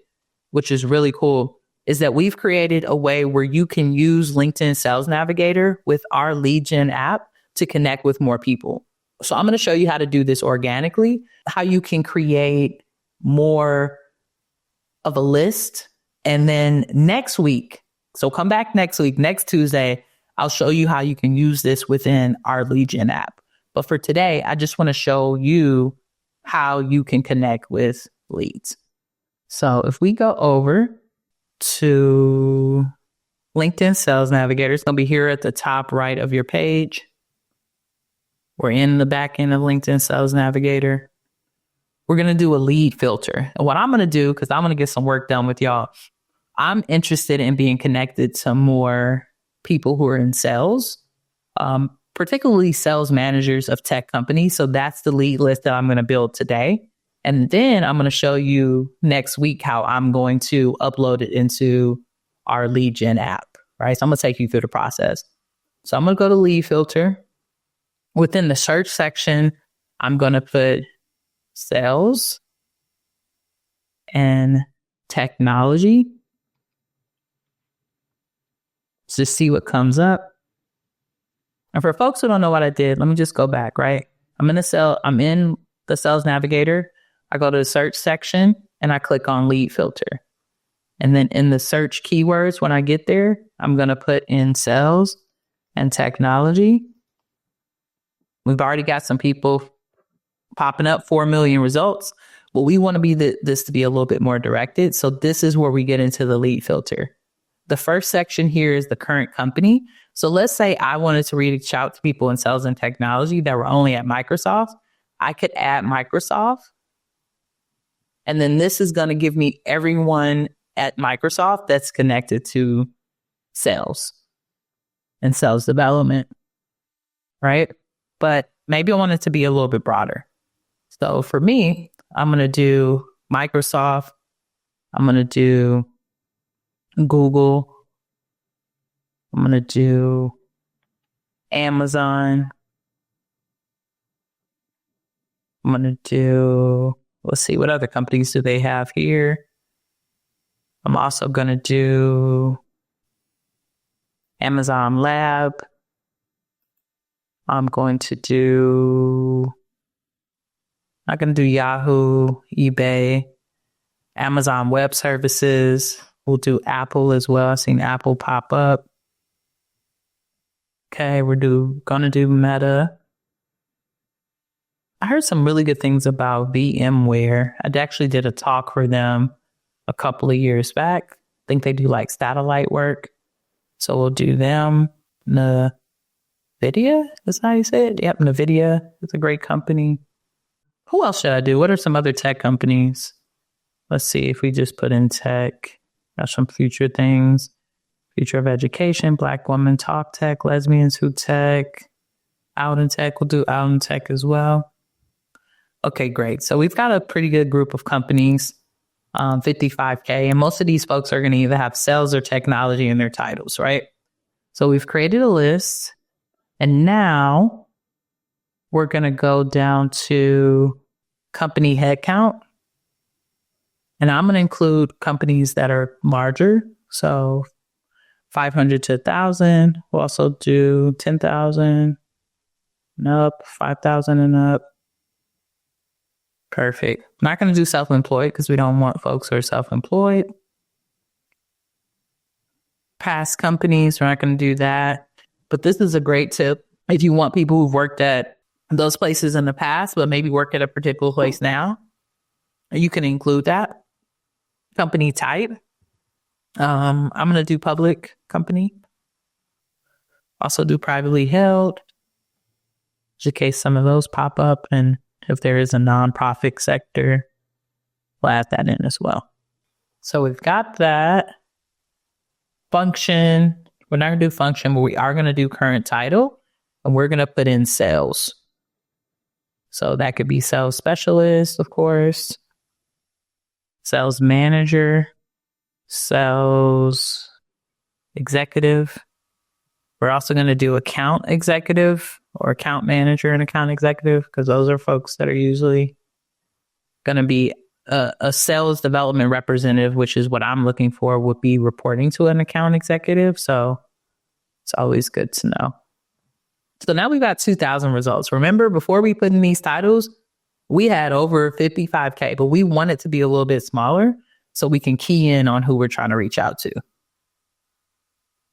which is really cool, is that we've created a way where you can use LinkedIn Sales Navigator with our lead gen app to connect with more people. So I'm going to show you how to do this organically, how you can create more of a list. And then next week, so come back next week, next Tuesday, I'll show you how you can use this within our lead gen app. But for today, I just want to show you how you can connect with leads. So if we go over to LinkedIn Sales Navigator, it's going to be here at the top right of your page. We're in the back end of LinkedIn Sales Navigator. We're going to do a lead filter. And what I'm going to do, because I'm going to get some work done with y'all, I'm interested in being connected to more people who are in sales, particularly sales managers of tech companies. So that's the lead list that I'm going to build today. And then I'm going to show you next week how I'm going to upload it into our lead gen app, right? So I'm going to take you through the process. So I'm going to go to lead filter. Within the search section, I'm going to put sales and technology. Just see what comes up. And for folks who don't know what I did, let me just go back, right? I'm in the Sales Navigator. I go to the search section and I click on lead filter. And then in the search keywords, when I get there, I'm going to put in sales and technology. We've already got some people popping up, 4 million results. But we want to be this to be a little bit more directed. So this is where we get into the lead filter. The first section here is the current company. So let's say I wanted to reach out to people in sales and technology that were only at Microsoft. I could add Microsoft. And then this is going to give me everyone at Microsoft that's connected to sales and sales development, right? But maybe I want it to be a little bit broader. So for me, I'm going to do Microsoft. I'm going to do Google. I'm going to do Amazon. I'm going to do, let's see, what other companies do they have here? I'm also going to do Amazon Lab. I'm going to do Yahoo, eBay, Amazon Web Services. We'll do Apple as well. I've seen Apple pop up. Okay, we're going to do Meta. I heard some really good things about VMware. I actually did a talk for them a couple of years back. I think they do like satellite work. So we'll do them. NVIDIA, is that how you say it? Yep, NVIDIA. It's a great company. Who else should I do? What are some other tech companies? Let's see if we just put in tech. Got some future things. Future of education, Black women talk tech, lesbians who tech, out in tech. We'll do out in tech as well. Okay, great. So we've got a pretty good group of companies, 55K. And most of these folks are going to either have sales or technology in their titles, right? So we've created a list. And now we're going to go down to company headcount. And I'm going to include companies that are larger. So 500 to 1,000. We'll also do 10,000 and up, 5,000 and up. Perfect. I'm not going to do self-employed because we don't want folks who are self-employed. Past companies, we're not going to do that. But this is a great tip. If you want people who've worked at those places in the past, but maybe work at a particular place now, you can include that. company type. I'm going to do public company. Also do privately held, just in case some of those pop up. And if there is a nonprofit sector, we'll add that in as well. So we've got that. Function. We're not going to do function, but we are going to do current title. And we're going to put in sales. So that could be sales specialist, of course. Sales manager. Sales executive. We're also going to do account executive or account manager and account executive, because those are folks that are usually going to be a sales development representative, which is what I'm looking for, would be reporting to an account executive. So it's always good to know. So now we've got 2,000 results. Remember, before we put in these titles, we had over 55K, but we want it to be a little bit smaller so we can key in on who we're trying to reach out to.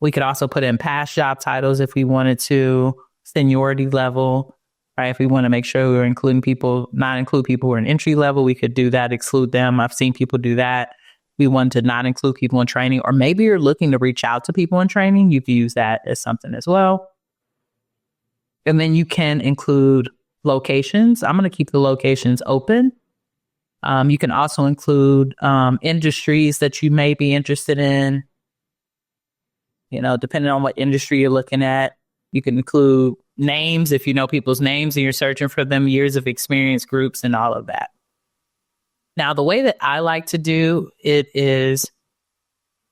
We could also put in past job titles if we wanted to, seniority level, right? If we want to make sure we're including people, not include people who are in entry level, we could do that, exclude them. I've seen people do that. We want to not include people in training, or maybe you're looking to reach out to people in training. You can use that as something as well. And then you can include locations. I'm going to keep the locations open. You can also include industries that you may be interested in. You know, depending on what industry you're looking at. You can include names if you know people's names and you're searching for them, years of experience, groups, and all of that. Now, the way that I like to do it is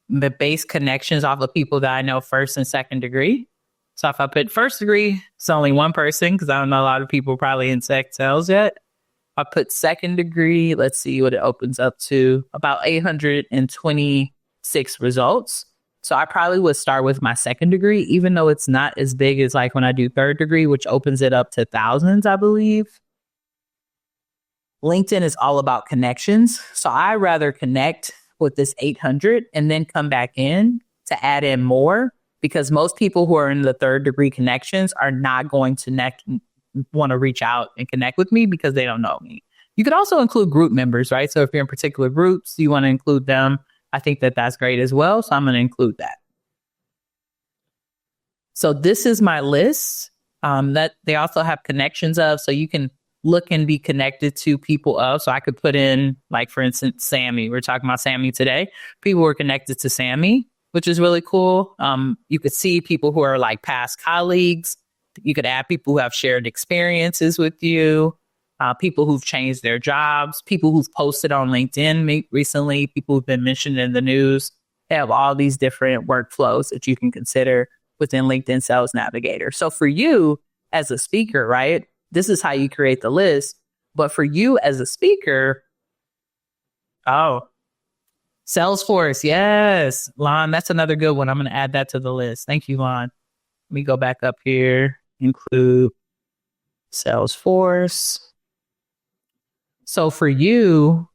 the base connections off of people that I know first and second degree. So if I put first degree, it's only one person, because I don't know a lot of people probably in sales yet. I put second degree, let's see what it opens up to, about 826 results. So I probably would start with my second degree, even though it's not as big as like when I do third degree, which opens it up to thousands, I believe. LinkedIn is all about connections. So I rather connect with this 800 and then come back in to add in more, because most people who are in the third degree connections are not going to want to reach out and connect with me because they don't know me. You could also include group members, right? So if you're in particular groups, you want to include them. I think that that's great as well. So I'm going to include that. So this is my list that they also have connections of. So you can look and be connected to people of. So I could put in, like, for instance, Sammy. We're talking about Sammy today. People were connected to Sammy, which is really cool. You could see people who are like past colleagues. You could add people who have shared experiences with you. People who've changed their jobs, people who've posted on LinkedIn recently, people who've been mentioned in the news. They have all these different workflows that you can consider within LinkedIn Sales Navigator. So for you as a speaker, right, this is how you create the list. But for you as a speaker, Salesforce, yes. Lon, that's another good one. I'm going to add that to the list. Thank you, Lon. Let me go back up here, include Salesforce. So for you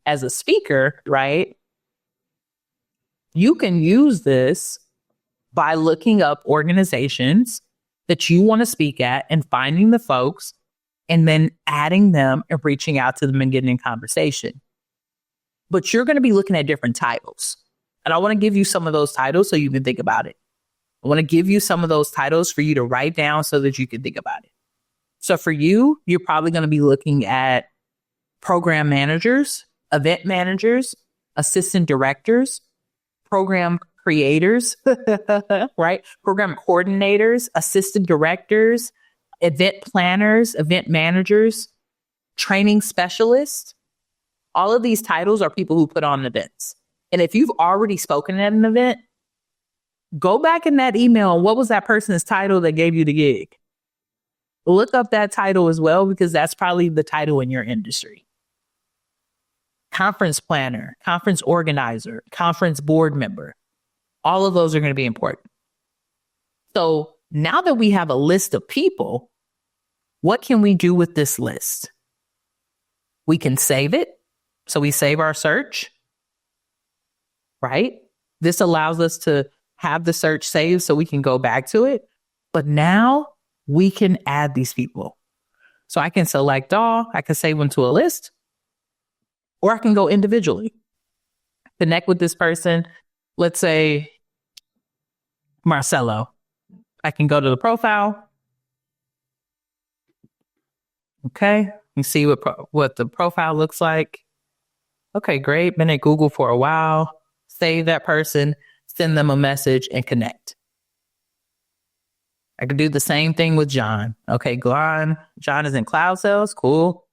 as a speaker, right, you can use this by looking up organizations that you want to speak at and finding the folks and then adding them and reaching out to them and getting in conversation. But you're going to be looking at different titles. And I want to give you some of those titles so you can think about it. I want to give you some of those titles for you to write down so that you can think about it. So for you, you're probably going to be looking at program managers, event managers, assistant directors, program creators, right? Program coordinators, assistant directors, event planners, event managers, training specialists. All of these titles are people who put on events. And if you've already spoken at an event, go back in that email and what was that person's title that gave you the gig? Look up that title as well, because that's probably the title in your industry. Conference planner, conference organizer, conference board member. All of those are going to be important. So now that we have a list of people, what can we do with this list? We can save it. So we save our search, right? This allows us to have the search saved so we can go back to it. But now we can add these people. So I can select all, I can save them to a list, or I can go individually. connect with this person. Let's say Marcelo. I can go to the profile. Okay. You see what the profile looks like. Okay, great. Been at Google for a while. Save that person, send them a message, and connect. I could do the same thing with John. Okay, John is in Cloud Sales. Cool.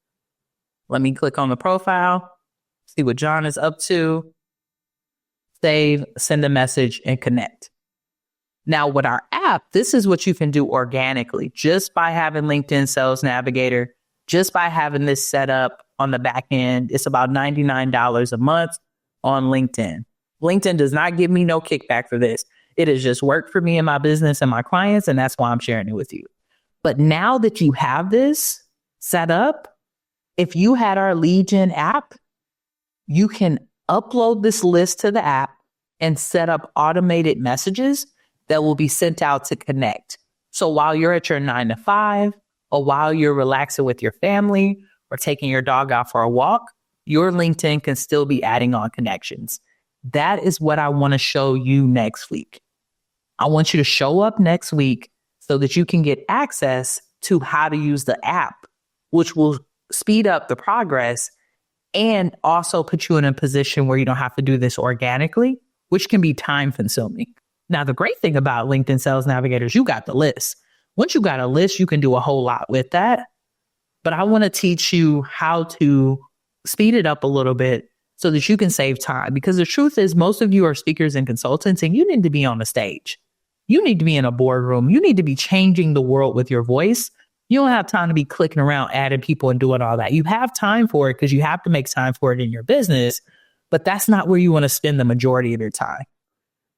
Let me click on the profile, see what John is up to. Save, send a message, and connect. Now, with our app, this is what you can do organically just by having LinkedIn Sales Navigator, just by having this set up on the back end. It's about $99 a month on LinkedIn. LinkedIn does not give me no kickback for this. It has just worked for me and my business and my clients, and that's why I'm sharing it with you. But now that you have this set up, if you had our lead gen app, you can upload this list to the app and set up automated messages that will be sent out to connect. So while you're at your 9 to 5, or while you're relaxing with your family or taking your dog out for a walk, your LinkedIn can still be adding on connections. That is what I want to show you next week. I want you to show up next week so that you can get access to how to use the app, which will speed up the progress and also put you in a position where you don't have to do this organically, which can be time consuming. Now, the great thing about LinkedIn Sales Navigator is you got the list. Once you got a list, you can do a whole lot with that. But I want to teach you how to speed it up a little bit so that you can save time. Because the truth is, most of you are speakers and consultants, and you need to be on the stage. You need to be in a boardroom. You need to be changing the world with your voice. You don't have time to be clicking around, adding people and doing all that. You have time for it because you have to make time for it in your business, but that's not where you want to spend the majority of your time.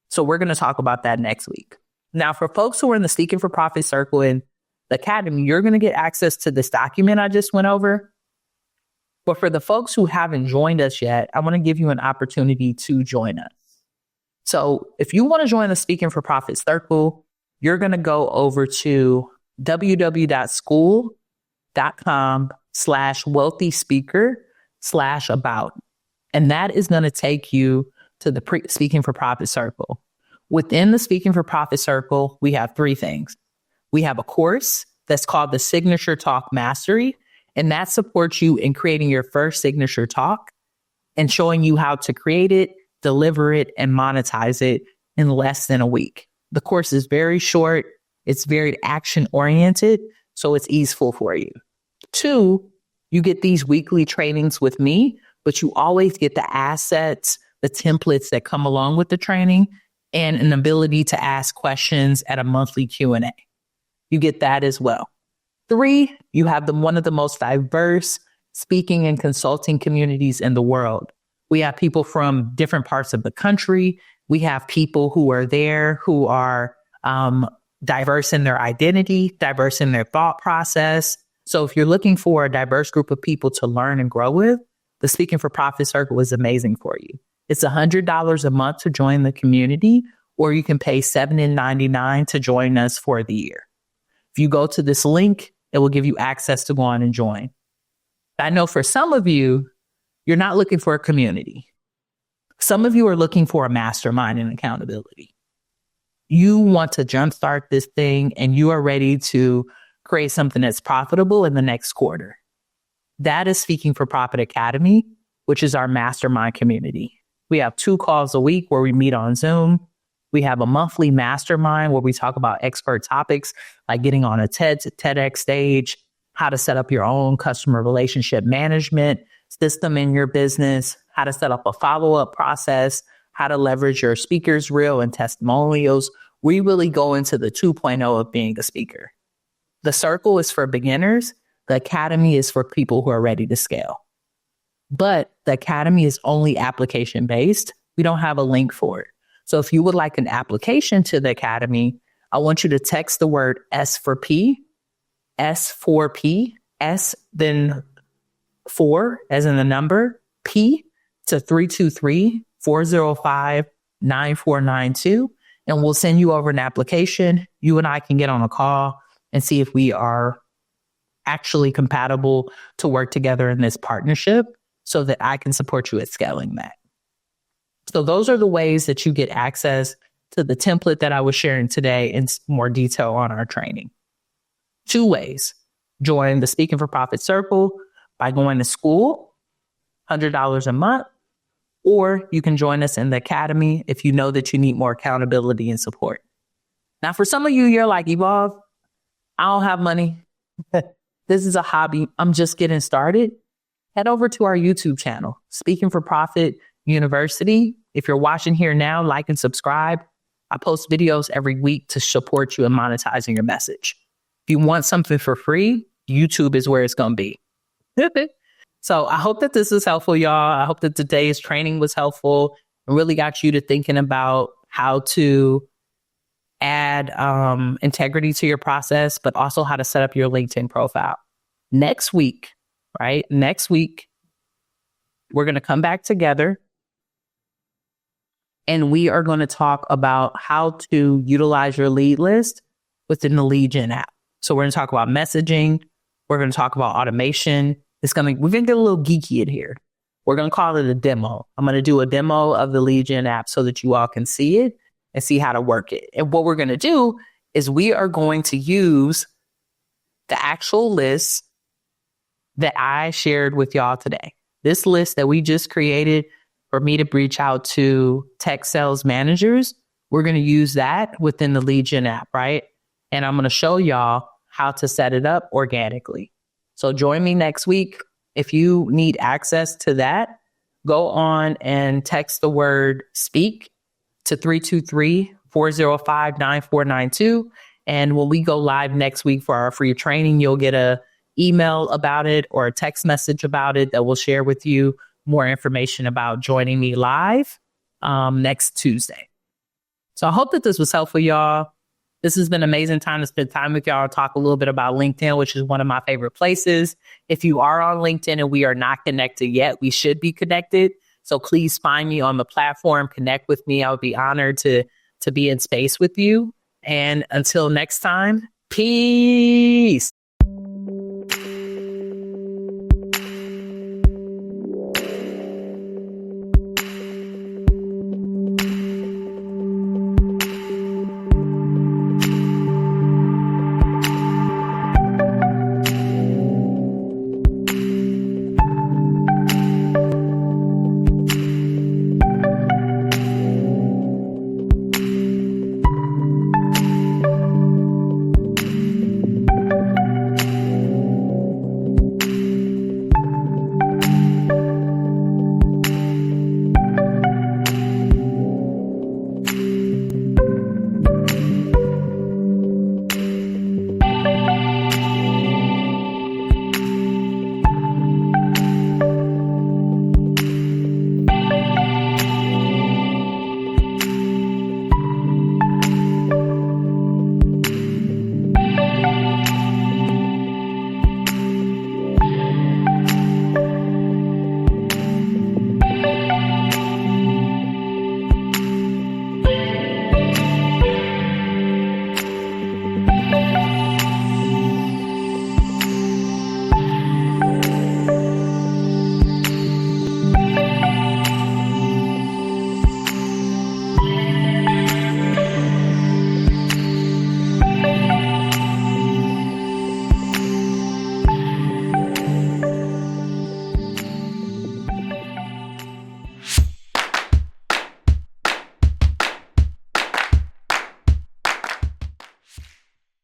So we're going to talk about that next week. Now, for folks who are in the Speaking for Profit Circle in the Academy, you're going to get access to this document I just went over. But for the folks who haven't joined us yet, I want to give you an opportunity to join us. So if you want to join the Speaking for Profit Circle, you're going to go over to www.school.com/wealthyspeaker/about. And that is going to take you to the Speaking for Profit Circle. Within the Speaking for Profit Circle, we have 3 things. We have a course that's called the Signature Talk Mastery, and that supports you in creating your first signature talk and showing you how to create it, deliver it, and monetize it in less than a week. The course is very short. It's very action-oriented, so it's easeful for you. 2, you get these weekly trainings with me, but you always get the assets, the templates that come along with the training, and an ability to ask questions at a monthly Q&A. You get that as well. 3, you have one of the most diverse speaking and consulting communities in the world. We have people from different parts of the country. We have people who are there who are diverse in their identity, diverse in their thought process. So if you're looking for a diverse group of people to learn and grow with, the Speaking for Profit Circle is amazing for you. It's $100 a month to join the community, or you can pay $7.99 to join us for the year. If you go to this link, it will give you access to go on and join. I know for some of you, you're not looking for a community. Some of you are looking for a mastermind and accountability. You want to jumpstart this thing and you are ready to create something that's profitable in the next quarter. That is Speaking for Profit Academy, which is our mastermind community. We have 2 calls a week where we meet on Zoom. We have a monthly mastermind where we talk about expert topics like getting on a TEDx stage, how to set up your own customer relationship management system in your business, how to set up a follow-up process, how to leverage your speaker's reel and testimonials. We really go into the 2.0 of being a speaker. The circle is for beginners. The academy is for people who are ready to scale. But the academy is only application based. We don't have a link for it. So if you would like an application to the academy, I want you to text the word S for P, then 4 as in the number, P to 323-405-9492. And we'll send you over an application. You and I can get on a call and see if we are actually compatible to work together in this partnership so that I can support you at scaling that. So those are the ways that you get access to the template that I was sharing today in more detail on our training. 2 ways. Join the Speaking for Profit Circle by going to school, $100 a month, or you can join us in the academy if you know that you need more accountability and support. Now, for some of you, you're like, Evolve, I don't have money. This is a hobby. I'm just getting started. Head over to our YouTube channel, Speaking for Profit University. If you're watching here now, like and subscribe. I post videos every week to support you in monetizing your message. If you want something for free, YouTube is where it's going to be. So I hope that this is helpful, y'all. I hope that today's training was helpful and really got you to thinking about how to add integrity to your process, but also how to set up your LinkedIn profile. Next week, we're going to come back together and we are going to talk about how to utilize your lead list within the lead gen app. So we're going to talk about messaging. We're going to talk about automation. We're going to get a little geeky in here. We're going to call it a demo. I'm going to do a demo of the lead gen app so that you all can see it and see how to work it. And what we're going to do is we are going to use the actual list that I shared with y'all today. This list that we just created for me to reach out to tech sales managers, we're going to use that within the lead gen app, right? And I'm going to show y'all how to set it up organically. So join me next week. If you need access to that, go on and text the word speak to 323-405-9492. And when we go live next week for our free training, you'll get a email about it or a text message about it that will share with you more information about joining me live next Tuesday. So I hope that this was helpful, y'all. This has been an amazing time to spend time with y'all, talk a little bit about LinkedIn, which is one of my favorite places. If you are on LinkedIn and we are not connected yet, we should be connected. So please find me on the platform, connect with me. I would be honored to be in space with you. And until next time, peace.